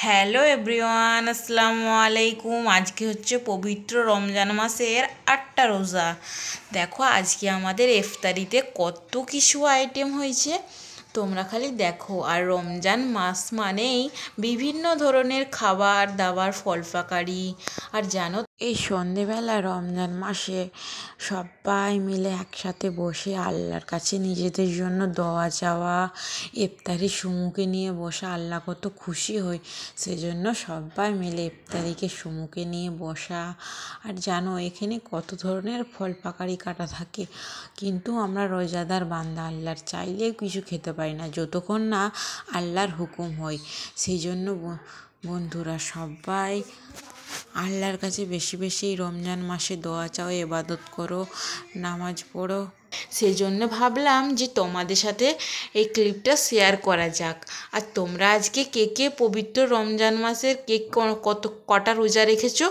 Hello everyone, আসসালামু আলাইকুম। আজকে হচ্ছে পবিত্র রমজান মাসের 8টা রোজা। দেখো আজকে আমাদের ইফতারিতে কত কিছু আইটেম হয়েছে, তোমরা খালি দেখো। আর রমজান মাস মানেই বিভিন্ন ধরনের খাবার দাবার, ফল পাকারি। আর জানো, এই সন্ধেবেলা রমজান মাসে সবাই মিলে একসাথে বসে আল্লাহর কাছে নিজেদের জন্য দোয়া চাওয়া, ইফতারি সুমুখে নিয়ে বসা, আল্লাহ কত খুশি হই, সেজন্য সবাই মিলে ইফতারিকে সুমুখে নিয়ে বসা। আর জানো এখানে কত ধরনের ফল পাকারি কাটা থাকে, কিন্তু আমরা রোজাদার বান্দা, আল্লাহর চাইলেও কিছু খেতে পারি না যতক্ষণ না আল্লাহর হুকুম হয়। সেই জন্য বন্ধুরা সবাই আল্লাহর কাছে বেশি বেশি রমজান মাসে দোয়া চাও, ইবাদত করো, নামাজ পড়ো। সেই জন্য ভাবলাম যে তোমাদের সাথে এই ক্লিপটা শেয়ার করা যাক। আর তোমরা আজকে কে কে পবিত্র রমজান মাসের কটা রোজা রেখেছো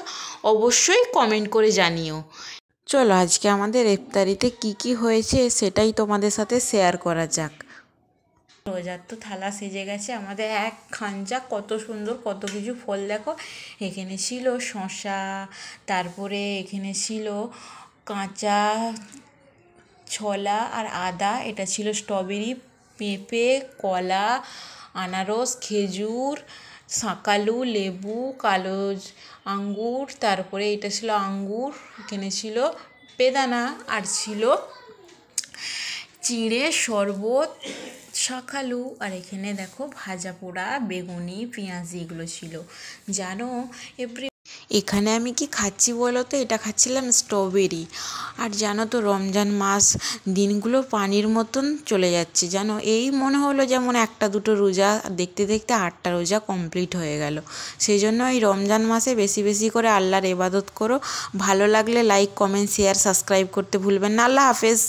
অবশ্যই কমেন্ট করে জানিও। চলো আজকে আমাদের ইফতারিতে কি কি হয়েছে সেটাই তোমাদের সাথে শেয়ার করা যাক। রোজার তো থালা সেজে গেছে আমাদের এক খাঞ্জা, কত সুন্দর কত কিছু ফল। দেখো এখানে ছিল শসা, তারপরে এখানে ছিল কাঁচা ছোলা আর আদা, এটা ছিল স্ট্রবেরি, পেঁপে, কলা, আনারস, খেজুর, শাঁকালু, লেবু, কালো আঙ্গুর, তারপরে এটা ছিল আঙ্গুর, এখানে ছিল বেদানা, আর ছিল চিঁড়ে শরবত, শাঁকালু, আর এখানে দেখো ভাজা পোড়া বেগুনি, পেঁয়াজি, এগুলো ছিল। জানো এখানে আমি কি খাচ্ছি বলো তো, এটা খাচ্ছিলাম স্ট্রবেরি। আর জানো তো রমজান মাস দিনগুলো পানির মতন চলে যাচ্ছে, জানো এই মনে হলো যেমন একটা দুটো রোজা, দেখতে দেখতে 8টা রোজা কমপ্লিট হয়ে গেল। সেই জন্য এই রমজান মাসে বেশি বেশি করে আল্লাহর ইবাদত করো। ভালো লাগলে লাইক, কমেন্ট, শেয়ার, সাবস্ক্রাইব করতে ভুলবেন না। আল্লাহ হাফেজ।